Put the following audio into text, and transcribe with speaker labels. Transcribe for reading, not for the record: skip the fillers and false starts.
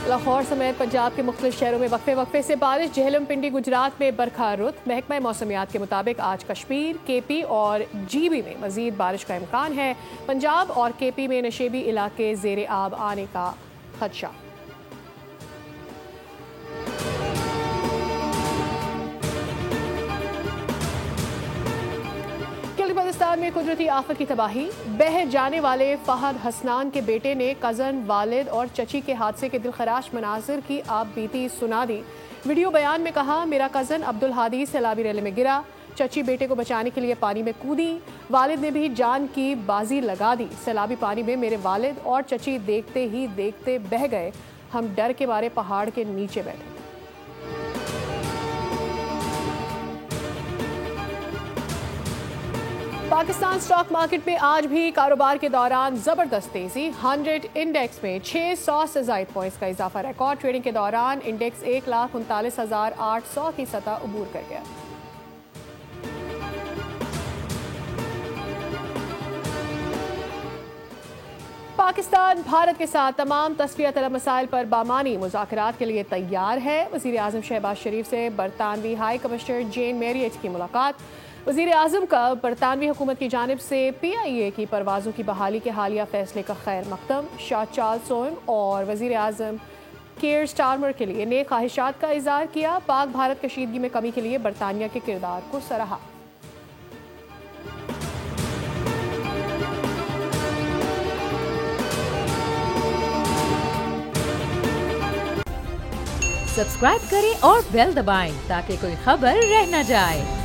Speaker 1: लाहौर समेत पंजाब के मुख्तलिफ शहरों में वक्फे से बारिश। झेलम पिंडी गुजरात में बरखा रुत। महकमा मौसमियात के मुताबिक आज कश्मीर, केपी और जीबी में मजीद बारिश का इम्कान है। पंजाब और केपी में नशेबी इलाके ज़ेरे आब आने का खदशा। पाकिस्तान में कुदरती आफत की तबाही। बह जाने वाले फहद हसनान के बेटे ने कज़न, वालिद और चची के हादसे के दिलखराश मनाजिर की आप बीती सुना दी। वीडियो बयान में कहा, मेरा कज़न अब्दुल हादी सैलाबी रैली में गिरा, चची बेटे को बचाने के लिए पानी में कूदी, वालिद ने भी जान की बाजी लगा दी। सैलाबी पानी में मेरे वालिद और चची देखते ही देखते बह गए। हम डर के मारे पहाड़ के नीचे बैठे। पाकिस्तान स्टॉक मार्केट में आज भी कारोबार के दौरान जबरदस्त तेजी। 100 इंडेक्स में 600 से ज़ायद पॉइंट्स का इजाफा। रिकॉर्ड ट्रेडिंग के दौरान इंडेक्स 1,39,800 की सतह अबूर कर गया। पाकिस्तान भारत के साथ तमाम तस्फिया तलब मसाइल पर बामानी मुज़ाकरात के लिए तैयार है। वज़ीर आज़म शहबाज शरीफ से बरतानवी हाई कमिश्नर जेन मैरियट की मुलाकात। वज़ीर आज़म का बरतानवी हुकूमत की जानिब से PIA की परवाज़ों की बहाली के हालिया फैसले का खैर मकदम। शाह चार्ल्स सोम और वज़ीर आज़म केयर स्टारमर के लिए नेक ख्वाहिशात का इज़हार किया। पाक भारत कशीदगी में कमी के लिए बरतानिया के किरदार को सराहा।
Speaker 2: सब्सक्राइब करें और बेल दबाएं ताकि कोई खबर रह न जाए।